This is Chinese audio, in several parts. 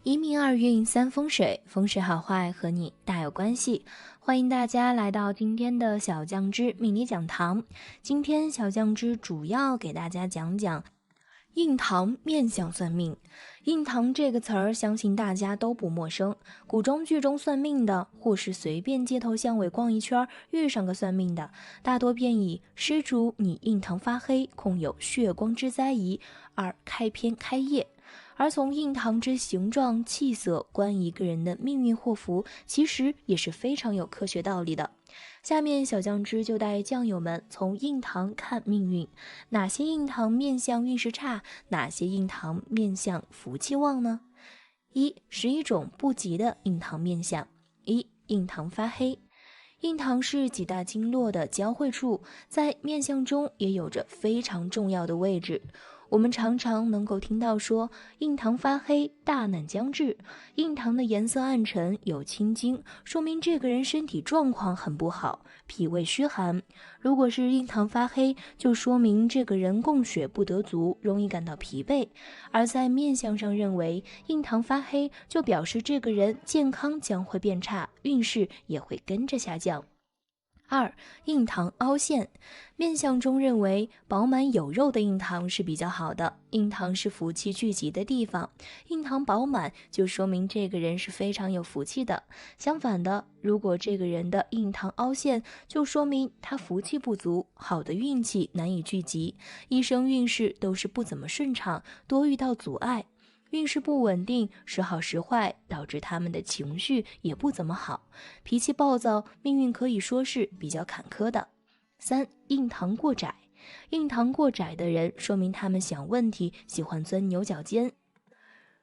一命二运三风水，风水好坏和你大有关系。欢迎大家来到今天的小酱汁命理讲堂。今天小酱汁主要给大家讲讲印堂面相算命。印堂这个词儿相信大家都不陌生，古装剧中算命的，或是随便街头巷尾逛一圈遇上个算命的，大多便以施主你印堂发黑，恐有血光之灾疑而开篇开业。而从印堂之形状、气色观一个人的命运祸福，其实也是非常有科学道理的。下面小酱汁就带酱友们从印堂看命运，哪些印堂面相运势差，哪些印堂面相福气旺呢？11种不吉的印堂面相。印堂发黑。印堂是几大经络的交汇处，在面相中也有着非常重要的位置。我们常常能够听到说印堂发黑，大难将至。印堂的颜色暗沉，有青筋，说明这个人身体状况很不好，脾胃虚寒。如果是印堂发黑，就说明这个人供血不得足，容易感到疲惫。而在面相上认为印堂发黑，就表示这个人健康将会变差，运势也会跟着下降。印堂凹陷。面相中认为饱满有肉的印堂是比较好的，印堂是福气聚集的地方，印堂饱满就说明这个人是非常有福气的。相反的，如果这个人的印堂凹陷，就说明他福气不足，好的运气难以聚集，一生运势都是不怎么顺畅，多遇到阻碍。运势不稳定，时好时坏，导致他们的情绪也不怎么好，脾气暴躁，命运可以说是比较坎坷的。印堂过窄。印堂过窄的人，说明他们想问题喜欢钻牛角尖，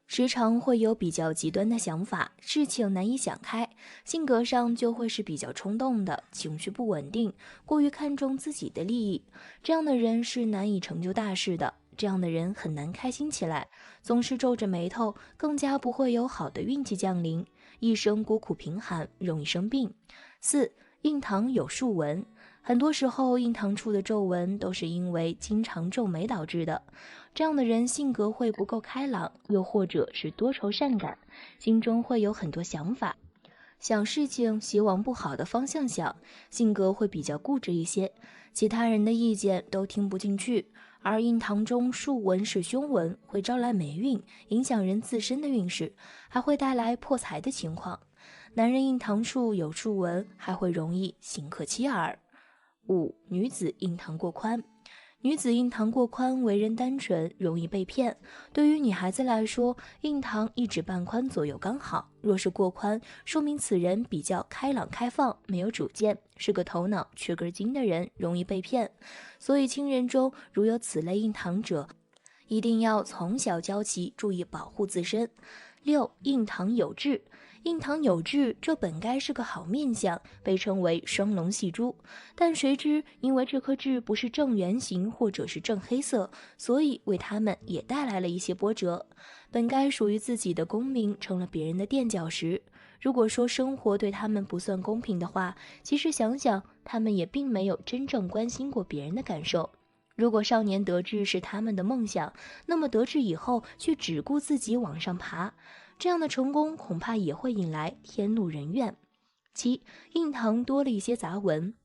时常会有比较极端的想法，事情难以想开，性格上就会是比较冲动的，情绪不稳定，过于看重自己的利益。这样的人是难以成就大事的，这样的人很难开心起来，总是皱着眉头，更加不会有好的运气降临，一生孤苦贫寒，容易生病。印堂有竖纹。很多时候印堂处的皱纹都是因为经常皱眉导致的，这样的人性格会不够开朗，又或者是多愁善感，心中会有很多想法，想事情喜往不好的方向想，性格会比较固执一些，其他人的意见都听不进去。而印堂中竖纹是凶纹，会招来霉运，影响人自身的运势，还会带来破财的情况。男人印堂处有竖纹，还会容易刑克妻儿。女子印堂过宽。女子印堂过宽，为人单纯，容易被骗。对于女孩子来说，印堂一指半宽左右刚好，若是过宽，说明此人比较开朗开放，没有主见，是个头脑缺根筋的人，容易被骗。所以亲人中如有此类印堂者，一定要从小教其注意保护自身。印堂有痣。印堂有痣，这本该是个好面相，被称为双龙戏珠，但谁知因为这颗痣不是正圆形或者是正黑色，所以为他们也带来了一些波折。本该属于自己的功名成了别人的垫脚石。如果说生活对他们不算公平的话，其实想想他们也并没有真正关心过别人的感受。如果少年得志是他们的梦想，那么得志以后却只顾自己往上爬，这样的成功恐怕也会引来天怒人怨。印堂多了一些杂纹。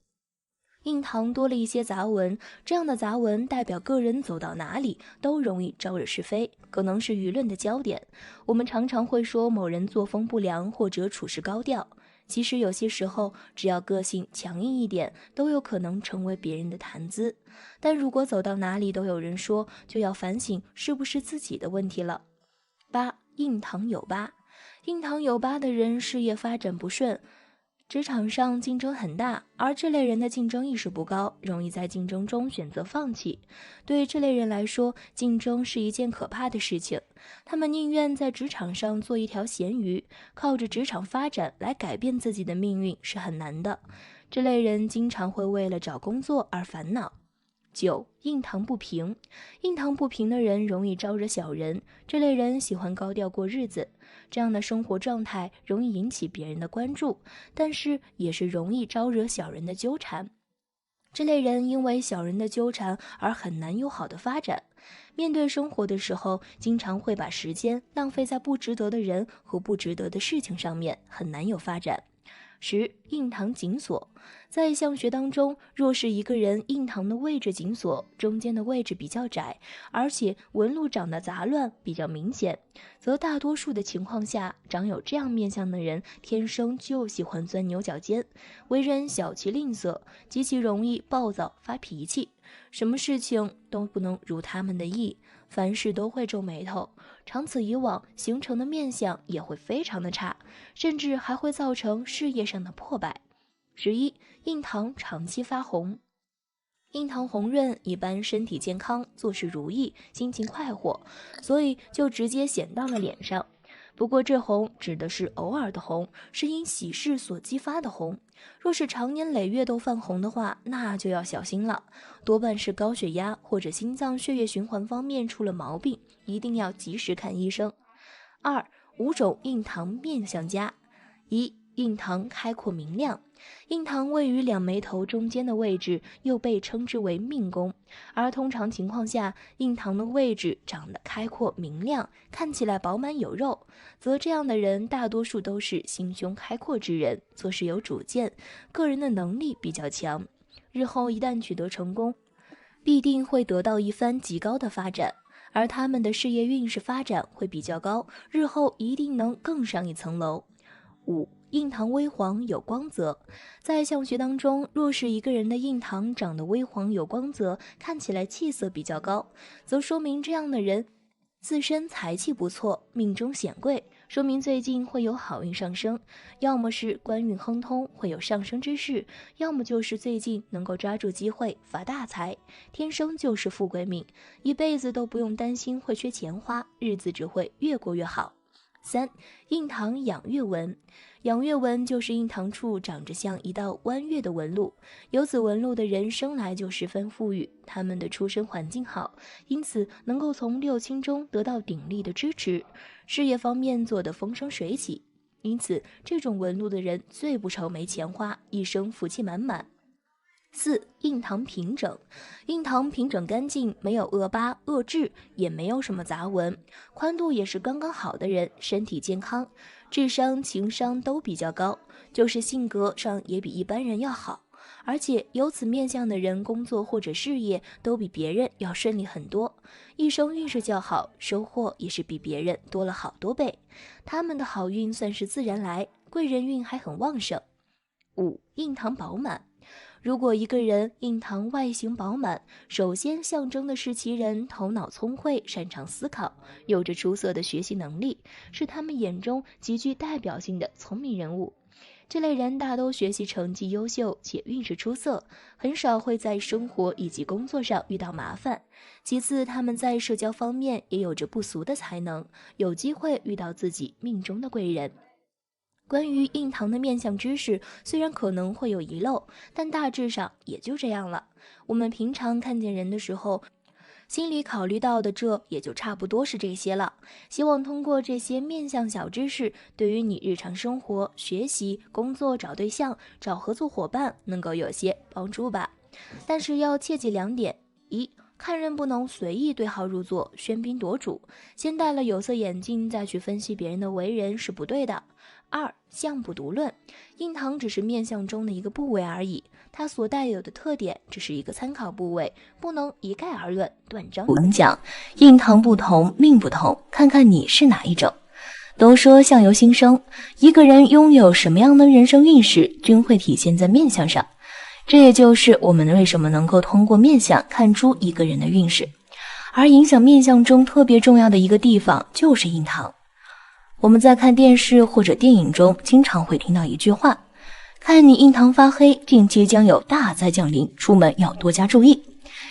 印堂多了一些杂纹，这样的杂纹代表个人走到哪里都容易招惹是非，可能是舆论的焦点。我们常常会说某人作风不良或者处事高调，其实有些时候只要个性强硬一点，都有可能成为别人的谈资。但如果走到哪里都有人说，就要反省是不是自己的问题了。印堂有疤。印堂有疤的人事业发展不顺，职场上竞争很大，而这类人的竞争意识不高，容易在竞争中选择放弃。对这类人来说，竞争是一件可怕的事情，他们宁愿在职场上做一条咸鱼，靠着职场发展来改变自己的命运是很难的。这类人经常会为了找工作而烦恼。印堂不平。印堂不平的人容易招惹小人，这类人喜欢高调过日子，这样的生活状态容易引起别人的关注，但是也是容易招惹小人的纠缠。这类人因为小人的纠缠而很难有好的发展。面对生活的时候，经常会把时间浪费在不值得的人和不值得的事情上面，很难有发展。10. 印堂紧锁。在相学当中，若是一个人印堂的位置紧锁，中间的位置比较窄，而且纹路长得杂乱比较明显，则大多数的情况下，长有这样面相的人天生就喜欢钻牛角尖，为人小气吝啬，极其容易暴躁发脾气，什么事情都不能如他们的意，凡事都会皱眉头，长此以往形成的面相也会非常的差，甚至还会造成事业上的破败。11. 印堂长期发红。印堂红润一般身体健康，做事如意，心情快活，所以就直接显到了脸上。不过这红指的是偶尔的红，是因喜事所激发的红。若是长年累月都泛红的话，那就要小心了，多半是高血压或者心脏血液循环方面出了毛病，一定要及时看医生。2. 5种印堂面相佳。1. 印堂开阔明亮。印堂位于两眉头中间的位置，又被称之为命宫，而通常情况下，印堂的位置长得开阔明亮，看起来饱满有肉，则这样的人大多数都是心胸开阔之人，做事有主见，个人的能力比较强，日后一旦取得成功，必定会得到一番极高的发展，而他们的事业运势发展会比较高，日后一定能更上一层楼。5. 印堂微黄有光泽。在相学当中，若是一个人的印堂长得微黄有光泽，看起来气色比较高，则说明这样的人自身财气不错，命中显贵，说明最近会有好运上升，要么是官运亨通，会有上升之势，要么就是最近能够抓住机会发大财，天生就是富贵命，一辈子都不用担心会缺钱花，日子只会越过越好。3. 印堂仰月纹。仰月纹就是印堂处长着像一道弯月的纹路，有此纹路的人生来就十分富裕，他们的出身环境好，因此能够从六亲中得到鼎力的支持，事业方面做得风生水起，因此这种纹路的人最不愁没钱花，一生福气满满。4. 印堂平整。印堂平整干净，没有恶疤恶痣，也没有什么杂纹，宽度也是刚刚好的人，身体健康，智商情商都比较高，就是性格上也比一般人要好，而且有此面相的人工作或者事业都比别人要顺利很多，一生运势较好，收获也是比别人多了好多倍，他们的好运算是自然来，贵人运还很旺盛。5. 印堂饱满。如果一个人印堂外形饱满，首先象征的是其人头脑聪慧，擅长思考，有着出色的学习能力，是他们眼中极具代表性的聪明人物。这类人大都学习成绩优秀且运势出色，很少会在生活以及工作上遇到麻烦。其次，他们在社交方面也有着不俗的才能，有机会遇到自己命中的贵人。关于印堂的面相知识，虽然可能会有遗漏，但大致上也就这样了。我们平常看见人的时候，心里考虑到的这也就差不多是这些了。希望通过这些面相小知识，对于你日常生活、学习、工作、找对象、找合作伙伴能够有些帮助吧。但是要切记2点：一，看人不能随意对号入座、喧宾夺主，先戴了有色眼镜再去分析别人的为人是不对的。2. 相不独论，印堂只是面相中的一个部位而已，它所带有的特点只是一个参考部位，不能一概而论，断章。我们讲印堂不同命不同，看看你是哪一种。都说相由心生，一个人拥有什么样的人生运势，均会体现在面相上。这也就是我们为什么能够通过面相看出一个人的运势。而影响面相中特别重要的一个地方就是印堂。我们在看电视或者电影中经常会听到一句话：看你印堂发黑，近期将有大灾降临，出门要多加注意。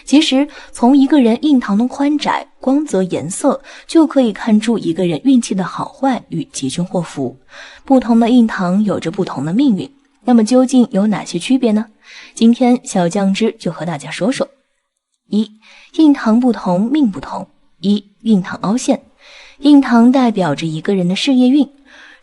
其实从一个人印堂的宽窄、光泽、颜色就可以看出一个人运气的好坏与吉凶祸福。不同的印堂有着不同的命运，那么究竟有哪些区别呢？今天小酱汁就和大家说说。1. 印堂不同命不同。1. 印堂凹陷。印堂代表着一个人的事业运，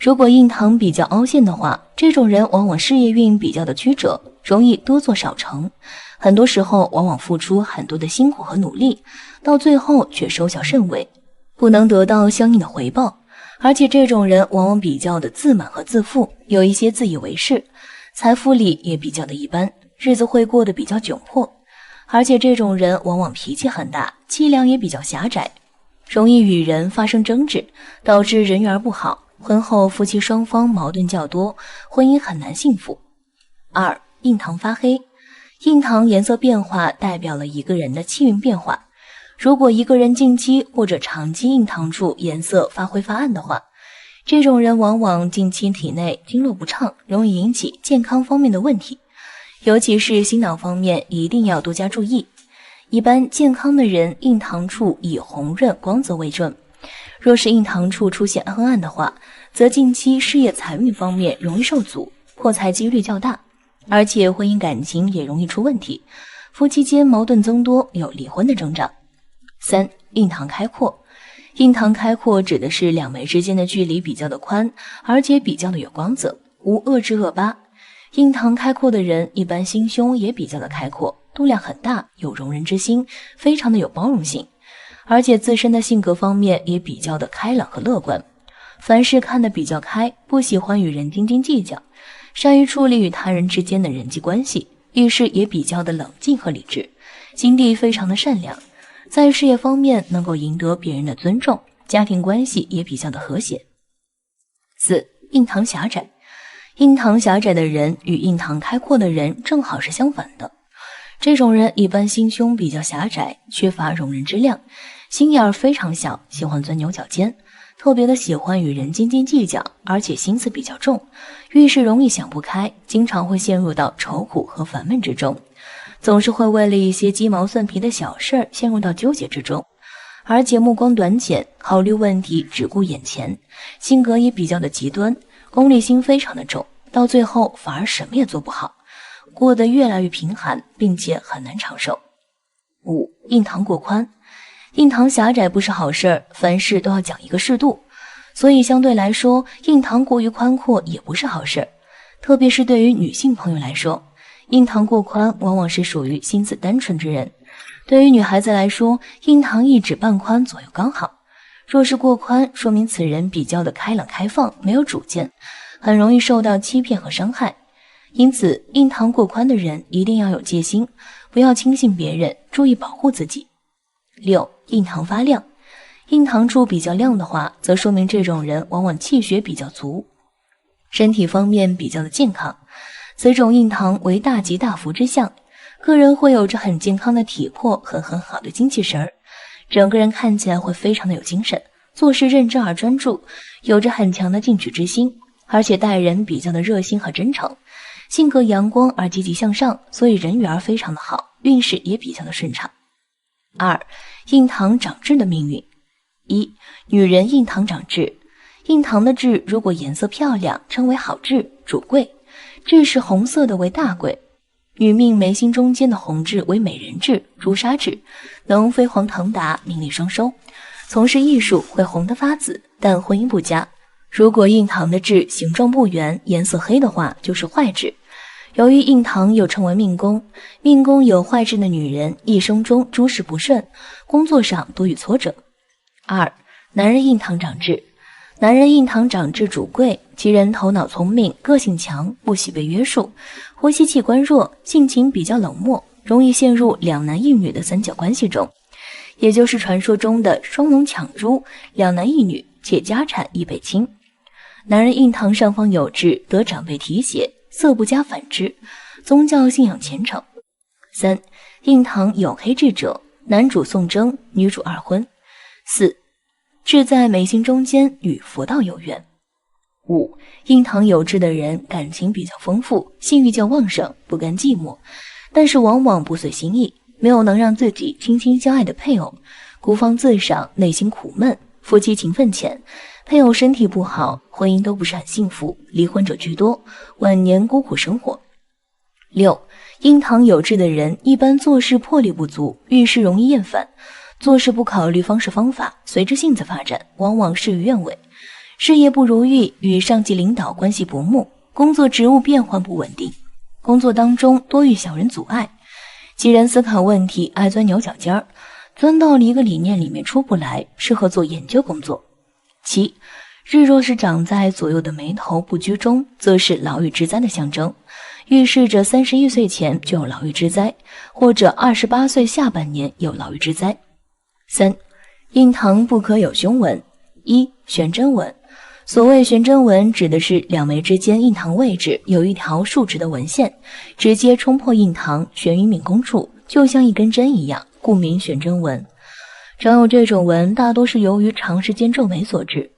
如果印堂比较凹陷的话，这种人往往事业运比较的曲折，容易多做少成，很多时候往往付出很多的辛苦和努力，到最后却收效甚微，不能得到相应的回报。而且这种人往往比较的自满和自负，有一些自以为是，财富里也比较的一般，日子会过得比较窘迫。而且这种人往往脾气很大，气量也比较狭窄，容易与人发生争执，导致人缘不好，婚后夫妻双方矛盾较多，婚姻很难幸福。2. 印堂发黑。印堂颜色变化代表了一个人的气运变化，如果一个人近期或者长期印堂处颜色发灰发暗的话，这种人往往近期体内经络不畅，容易引起健康方面的问题，尤其是心脑方面一定要多加注意。一般健康的人印堂处以红润光泽为准，若是印堂处出现昏暗的话，则近期事业财运方面容易受阻，破财几率较大，而且婚姻感情也容易出问题，夫妻间矛盾增多，有离婚的征兆。3. 印堂开阔。印堂开阔指的是两眉之间的距离比较的宽，而且比较的有光泽，无恶痣恶疤。印堂开阔的人一般心胸也比较的开阔，度量很大，有容人之心，非常的有包容性，而且自身的性格方面也比较的开朗和乐观，凡事看得比较开，不喜欢与人斤斤计较，善于处理与他人之间的人际关系，遇事也比较的冷静和理智，心地非常的善良，在事业方面能够赢得别人的尊重，家庭关系也比较的和谐。4. 印堂狭窄。印堂狭窄的人与印堂开阔的人正好是相反的，这种人一般心胸比较狭窄，缺乏容人之量，心眼儿非常小，喜欢钻牛角尖，特别的喜欢与人斤斤计较，而且心思比较重，遇事容易想不开，经常会陷入到愁苦和烦闷之中，总是会为了一些鸡毛蒜皮的小事陷入到纠结之中，而且目光短浅，考虑问题只顾眼前，性格也比较的极端，功利心非常的重，到最后反而什么也做不好，过得越来越贫寒，并且很难长寿。5. 印堂过宽。印堂狭窄不是好事，凡事都要讲一个适度，所以相对来说，印堂过于宽阔也不是好事，特别是对于女性朋友来说，印堂过宽往往是属于心思单纯之人，对于女孩子来说，印堂一指半宽左右刚好，若是过宽，说明此人比较的开朗开放，没有主见，很容易受到欺骗和伤害，因此印堂过宽的人一定要有戒心，不要轻信别人，注意保护自己。6. 印堂发亮。印堂处比较亮的话，则说明这种人往往气血比较足，身体方面比较的健康，此种印堂为大吉大福之象，个人会有着很健康的体魄和很好的精气神儿，整个人看起来会非常的有精神，做事认真而专注，有着很强的进取之心，而且待人比较的热心和真诚，性格阳光而积极向上，所以人缘非常的好，运势也比较的顺畅。2. 印堂长痣的命运。1. 女人印堂长痣。印堂的痣如果颜色漂亮，称为好痣，主贵，痣是红色的为大贵。女命眉心中间的红痣为美人痣、朱砂痣，能飞黄腾达，名利双收，从事艺术会红得发紫，但婚姻不佳。如果印堂的痣形状不圆，颜色黑的话，就是坏痣。由于印堂又称为命宫，命宫有坏痣的女人一生中诸事不顺，工作上多遇挫折。2. 男人印堂长痣。男人印堂长痣主贵，其人头脑聪明，个性强，不喜被约束，呼吸器官弱，性情比较冷漠，容易陷入两男一女的三角关系中，也就是传说中的双龙抢珠，两男一女，且家产易被侵。男人印堂上方有痣，得长辈提携，色不加反之，宗教信仰虔诚。3. 印堂有黑痣者，男主送征，女主二婚。4. 痣在眉心中间，与佛道有缘。5. 印堂有痣的人感情比较丰富，性欲较旺盛，不甘寂寞，但是往往不遂心意，没有能让自己倾心相爱的配偶，孤芳自赏，内心苦闷，夫妻情分浅，配偶身体不好，婚姻都不是很幸福，离婚者居多，晚年孤苦生活。6. 印堂有痣的人一般做事魄力不足，遇事容易厌烦，做事不考虑方式方法，随着性子发展，往往事与愿违，事业不如意，与上级领导关系不睦，工作职务变换不稳定，工作当中多遇小人阻碍，其人思考问题爱钻牛角尖儿，钻到一个理念里面出不来，适合做研究工作。7. 日若是长在左右的眉头不居中，则是牢狱之灾的象征，预示着31岁前就有牢狱之灾，或者28岁下半年有牢狱之灾。3. 印堂不可有凶纹。1. 悬针纹。所谓悬针纹，指的是两眉之间印堂位置有一条竖直的纹线，直接冲破印堂，悬于敏宫处，就像一根针一样，故名悬针纹。长有这种纹，大多是由于长时间皱眉所致。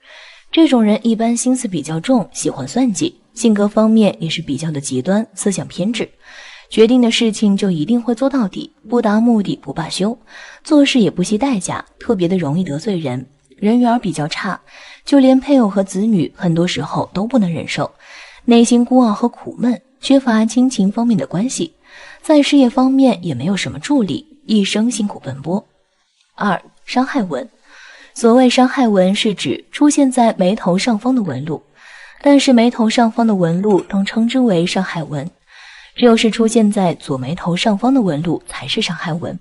这种人一般心思比较重，喜欢算计，性格方面也是比较的极端，思想偏执，决定的事情就一定会做到底，不达目的不罢休，做事也不惜代价，特别的容易得罪人，人缘比较差，就连配偶和子女很多时候都不能忍受，内心孤傲和苦闷，缺乏亲情方面的关系，在事业方面也没有什么助力，一生辛苦奔波。2. 伤害纹。所谓伤害纹，是指出现在眉头上方的纹路，但是眉头上方的纹路都称之为伤害纹，只有是出现在左眉头上方的纹路才是伤害纹。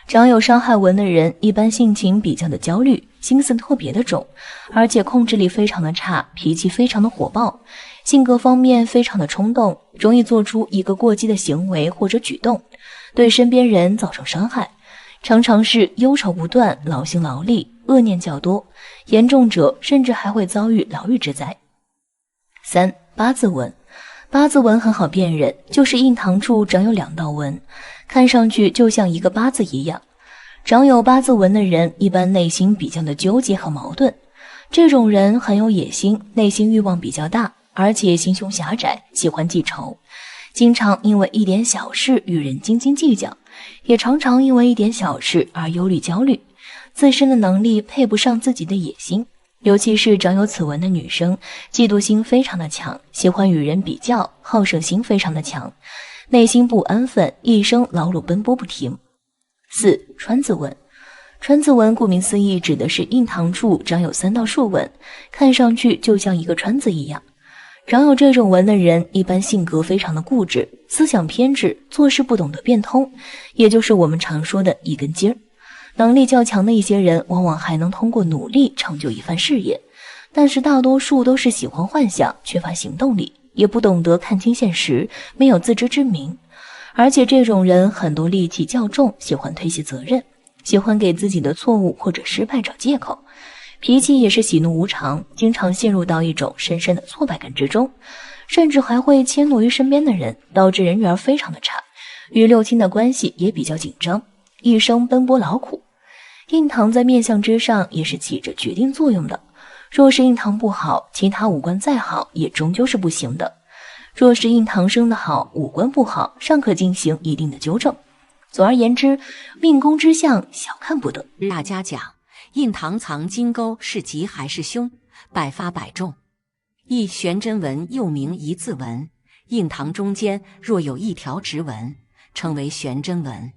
长有伤害纹的人一般性情比较的焦虑，心思特别的重，而且控制力非常的差，脾气非常的火爆，性格方面非常的冲动，容易做出一个过激的行为或者举动，对身边人造成伤害，常常是忧愁不断，劳心劳力，恶念较多，严重者甚至还会遭遇牢狱之灾。3. 八字纹。八字纹很好辨认，就是印堂处长有2道纹，看上去就像一个八字一样。长有八字纹的人一般内心比较的纠结和矛盾，这种人很有野心，内心欲望比较大，而且心胸狭窄，喜欢记仇，经常因为一点小事与人斤斤计较，也常常因为一点小事而忧虑焦虑，自身的能力配不上自己的野心，尤其是长有此纹的女生，嫉妒心非常的强，喜欢与人比较，好胜心非常的强，内心不安分，一生劳碌奔波不停。4. 川字纹。川字纹顾名思义，指的是印堂处长有3道竖纹，看上去就像一个川字一样。长有这种纹的人一般性格非常的固执，思想偏执，做事不懂得变通，也就是我们常说的一根筋儿。能力较强的一些人往往还能通过努力成就一番事业，但是大多数都是喜欢幻想，缺乏行动力，也不懂得看清现实，没有自知之明。而且这种人很多戾气较重，喜欢推卸责任，喜欢给自己的错误或者失败找借口，脾气也是喜怒无常，经常陷入到一种深深的挫败感之中，甚至还会迁怒于身边的人，导致人缘非常的差，与六亲的关系也比较紧张，一生奔波劳苦。印堂在面相之上也是起着决定作用的，若是印堂不好，其他五官再好也终究是不行的。若是印堂生得好，五官不好，尚可进行一定的纠正。总而言之，命宫之相小看不得。大家讲，印堂藏金钩是吉还是凶？百发百中。一悬针纹又名一字纹，印堂中间若有一条直纹，称为悬针纹。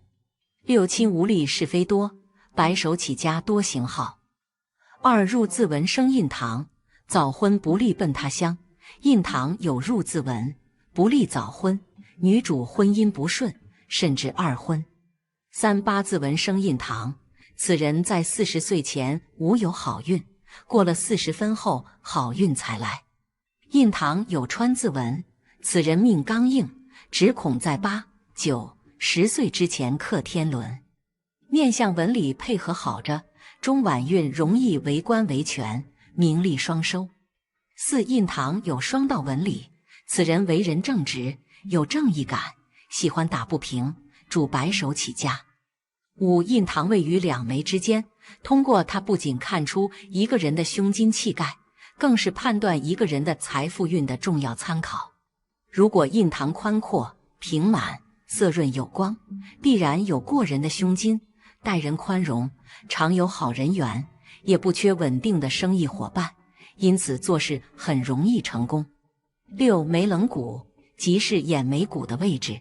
六亲无力是非多，白手起家多行好。2入字纹生印堂，早婚不利奔他乡。印堂有入字纹，不利早婚，女主婚姻不顺，甚至2婚。3八字纹生印堂，此人在40岁前无有好运，过了40分后好运才来。印堂有川字纹，此人命刚硬，只恐在8、9、10岁之前克天伦。面相纹理配合好着，中晚运容易为官为权，名利双收。4印堂有双道纹理，此人为人正直，有正义感，喜欢打不平，主白手起家。5印堂位于两眉之间，通过它不仅看出一个人的胸襟气概，更是判断一个人的财富运的重要参考。如果印堂宽阔、平满、色润有光，必然有过人的胸襟，待人宽容，常有好人缘，也不缺稳定的生意伙伴，因此做事很容易成功。6眉棱骨，即是眼眉骨的位置，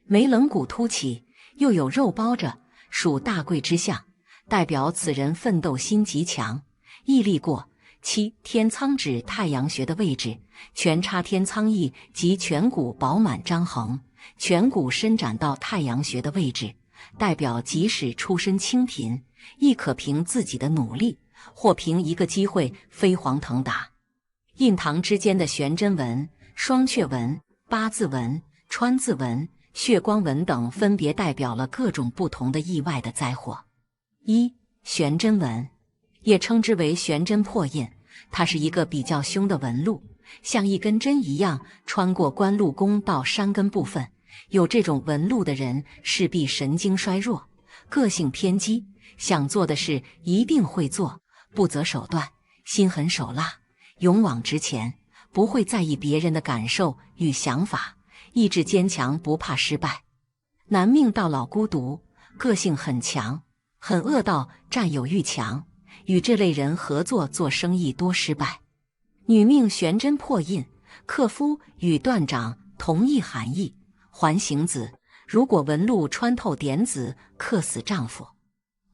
眉棱骨凸起，又有肉包着，属大贵之相，代表此人奋斗心极强，毅力过， 7. 天仓指太阳穴的位置，全插天仓翼即颧骨饱满张横，颧骨伸展到太阳穴的位置，代表即使出身清贫，亦可凭自己的努力，或凭一个机会飞黄腾达。印堂之间的悬针纹、双雀纹、八字纹、川字纹、血光纹等分别代表了各种不同的意外的灾祸。1. 悬针纹，也称之为悬针破印，它是一个比较凶的纹路，像一根针一样穿过官禄宫到山根部分。有这种纹路的人势必神经衰弱，个性偏激，想做的事一定会做，不择手段，心狠手辣，勇往直前，不会在意别人的感受与想法，意志坚强，不怕失败。男命到老孤独，个性很强，很恶到占有欲强，与这类人合作做生意多失败。女命悬针破印，克夫与断掌同一含义，环形子，如果纹路穿透点子，克死丈夫。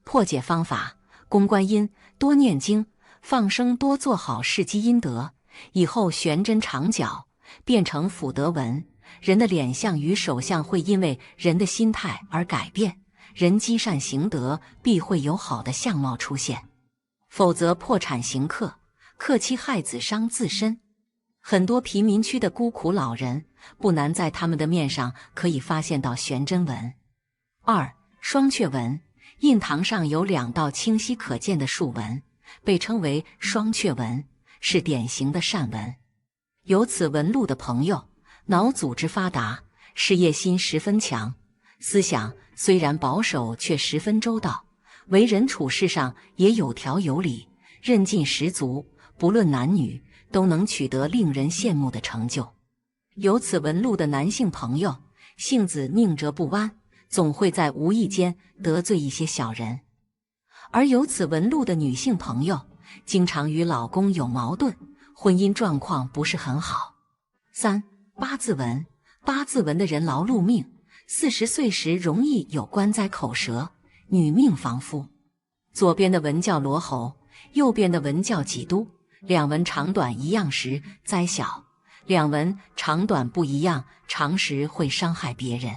破解方法：供观音，多念经，放生，多做好事积阴德，以后悬针长角，变成福德纹。人的脸相与手相会因为人的心态而改变，人积善行德，必会有好的相貌出现。否则破产行克，克妻害子伤自身。很多贫民区的孤苦老人，不难在他们的面上可以发现到悬针纹。2. 双雀纹，印堂上有2道清晰可见的竖纹，被称为双雀纹，是典型的善纹。有此纹路的朋友，脑组织发达，事业心十分强，思想虽然保守却十分周到，为人处事上也有条有理，韧劲十足，不论男女都能取得令人羡慕的成就。有此纹路的男性朋友，性子宁折不弯，总会在无意间得罪一些小人。而有此纹路的女性朋友，经常与老公有矛盾，婚姻状况不是很好。3. 八字纹，八字纹的人劳碌命，40岁时容易有官灾口舌，女命防夫。左边的纹叫罗喉，右边的纹叫己都，两纹长短一样时灾小，两纹长短不一样，长时会伤害别人。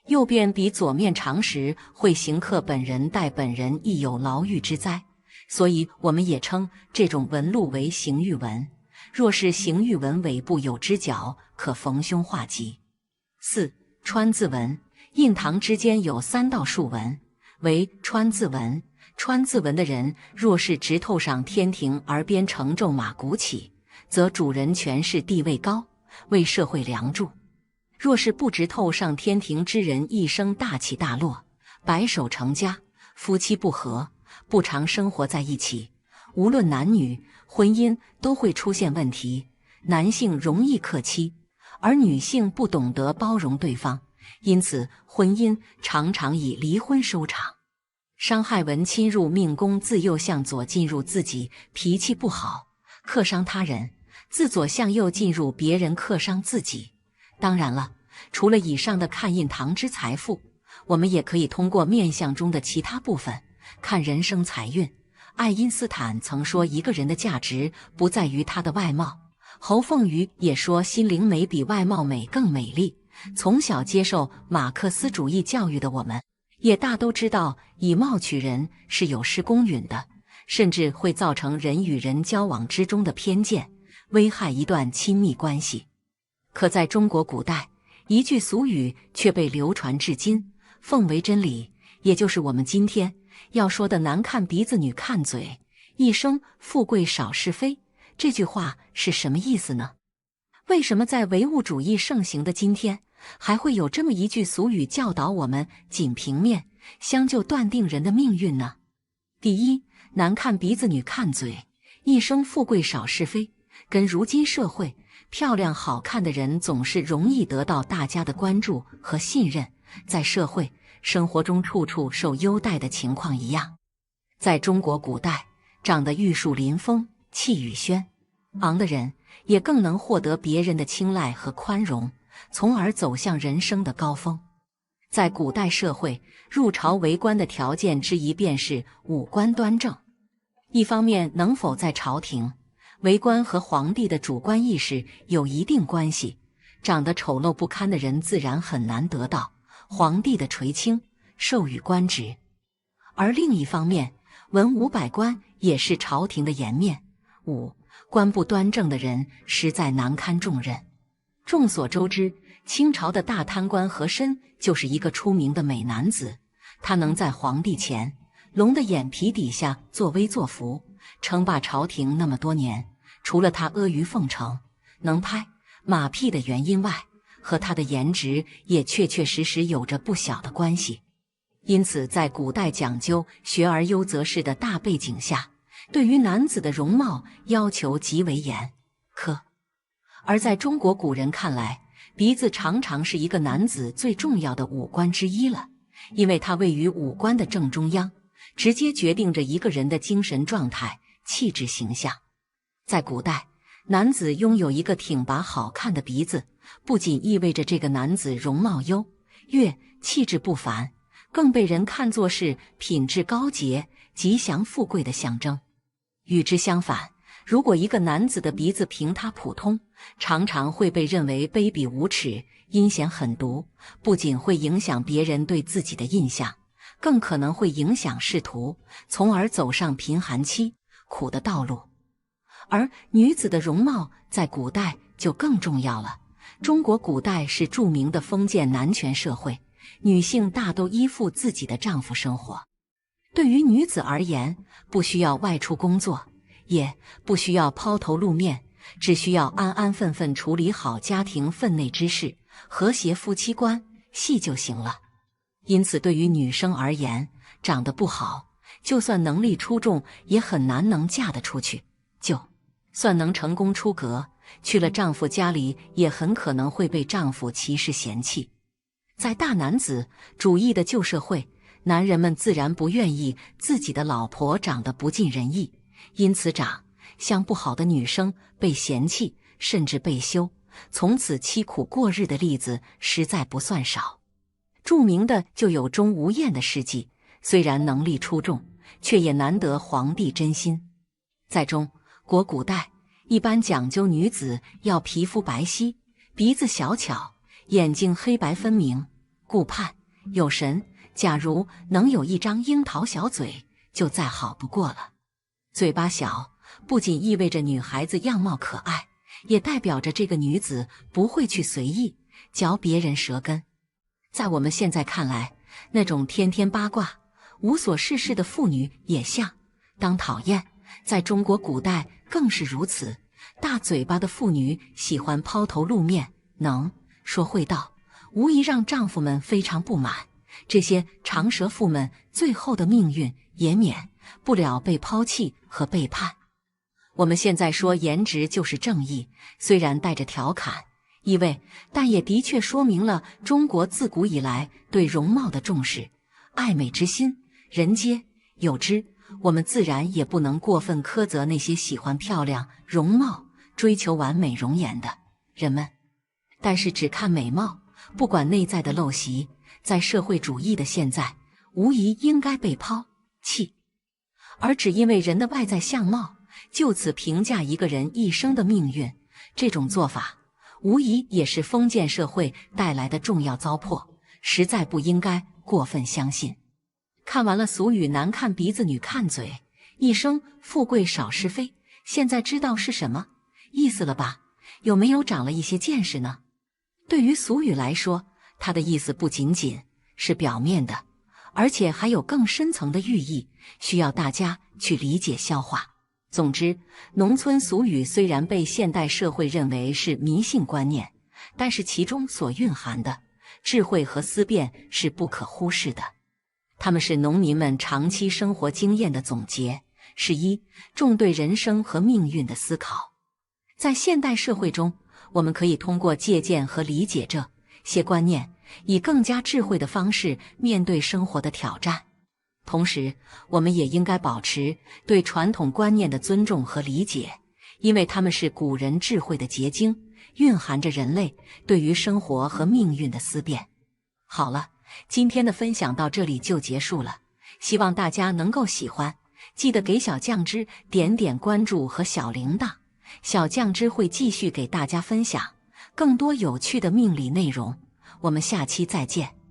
右边比左面长时会刑克本人，待本人亦有牢狱之灾，所以我们也称这种纹路为刑狱纹。若是刑狱纹尾部有只角，可逢凶化吉。4. 川字纹，印堂之间有3道竖纹，为川字纹。川字纹的人，若是直透上天庭而边承胄马鼓起，则主人权势地位高，为社会梁柱；若是不直透上天庭之人，一生大起大落，白手成家，夫妻不和，不常生活在一起，无论男女，婚姻都会出现问题。男性容易克妻，而女性不懂得包容对方，因此婚姻常常以离婚收场。伤害纹侵入命宫，自右向左进入自己，脾气不好，克伤他人；自左向右进入别人，克伤自己。当然了，除了以上的看印堂之财富，我们也可以通过面相中的其他部分看人生财运。爱因斯坦曾说，一个人的价值不在于他的外貌。侯凤瑜也说，心灵美比外貌美更美丽。从小接受马克思主义教育的我们，也大都知道以貌取人是有失公允的，甚至会造成人与人交往之中的偏见，危害一段亲密关系。可在中国古代，一句俗语却被流传至今，奉为真理，也就是我们今天要说的男看鼻子女看嘴，一生富贵少是非。这句话是什么意思呢？为什么在唯物主义盛行的今天，还会有这么一句俗语教导我们仅凭面相就断定人的命运呢？第一，男看鼻子女看嘴，一生富贵少是非，跟如今社会漂亮好看的人总是容易得到大家的关注和信任，在社会生活中处处受优待的情况一样。在中国古代，长得玉树临风，气宇轩昂的人，也更能获得别人的青睐和宽容，从而走向人生的高峰。在古代社会，入朝为官的条件之一便是五官端正。一方面能否在朝廷为官和皇帝的主观意识有一定关系，长得丑陋不堪的人自然很难得到皇帝的垂青，授予官职。而另一方面，文武百官也是朝廷的颜面，五官不端正的人实在难堪重任。众所周知，清朝的大贪官和珅就是一个出名的美男子，他能在皇帝前龙的眼皮底下作威作福，称霸朝廷那么多年，除了他阿谀奉承、能拍马屁的原因外，和他的颜值也确确实实有着不小的关系。因此，在古代讲究学而优则仕的大背景下，对于男子的容貌要求极为严苛。而在中国古人看来，鼻子常常是一个男子最重要的五官之一了，因为它位于五官的正中央，直接决定着一个人的精神状态、气质形象。在古代，男子拥有一个挺拔好看的鼻子，不仅意味着这个男子容貌优越、气质不凡，更被人看作是品质高洁、吉祥富贵的象征。与之相反，如果一个男子的鼻子平塌普通，常常会被认为卑鄙无耻、阴险狠毒，不仅会影响别人对自己的印象，更可能会影响仕途，从而走上贫寒凄苦的道路。而女子的容貌在古代就更重要了。中国古代是著名的封建男权社会，女性大都依附自己的丈夫生活。对于女子而言，不需要外出工作，也不需要抛头露面，只需要安安分分处理好家庭分内之事，和谐夫妻关系就行了。因此，对于女生而言，长得不好，就算能力出众，也很难能嫁得出去。就算能成功出阁，去了丈夫家里，也很可能会被丈夫歧视嫌弃。在大男子主义的旧社会，男人们自然不愿意自己的老婆长得不尽人意，因此长相不好的女生被嫌弃，甚至被休，从此凄苦过日的例子实在不算少。著名的就有钟无艳的事迹，虽然能力出众，却也难得皇帝真心。在中国古代，一般讲究女子要皮肤白皙，鼻子小巧，眼睛黑白分明，顾盼有神。假如能有一张樱桃小嘴，就再好不过了。嘴巴小不仅意味着女孩子样貌可爱，也代表着这个女子不会去随意嚼别人舌根。在我们现在看来，那种天天八卦、无所事事的妇女也相当讨厌，在中国古代更是如此。大嘴巴的妇女喜欢抛头露面，能说会道，无疑让丈夫们非常不满。这些长舌妇们最后的命运也免不了被抛弃和背叛。我们现在说颜值就是正义，虽然带着调侃意味，但也的确说明了中国自古以来对容貌的重视。爱美之心，人皆有之，我们自然也不能过分苛责那些喜欢漂亮容貌、追求完美容颜的人们。但是只看美貌，不管内在的陋习，在社会主义的现在，无疑应该被抛弃。而只因为人的外在相貌，就此评价一个人一生的命运，这种做法无疑也是封建社会带来的重要糟粕，实在不应该过分相信。看完了俗语男看鼻子女看嘴，一生富贵少是非，现在知道是什么意思了吧？有没有长了一些见识呢？对于俗语来说，它的意思不仅仅是表面的，而且还有更深层的寓意，需要大家去理解消化。总之，农村俗语虽然被现代社会认为是迷信观念，但是其中所蕴含的智慧和思辨是不可忽视的。它们是农民们长期生活经验的总结，是一众对人生和命运的思考。在现代社会中，我们可以通过借鉴和理解这些观念，以更加智慧的方式面对生活的挑战。同时，我们也应该保持对传统观念的尊重和理解，因为它们是古人智慧的结晶，蕴含着人类对于生活和命运的思辨。好了，今天的分享到这里就结束了，希望大家能够喜欢，记得给小酱汁点点关注和小铃铛，小酱汁会继续给大家分享更多有趣的命理内容，我们下期再见。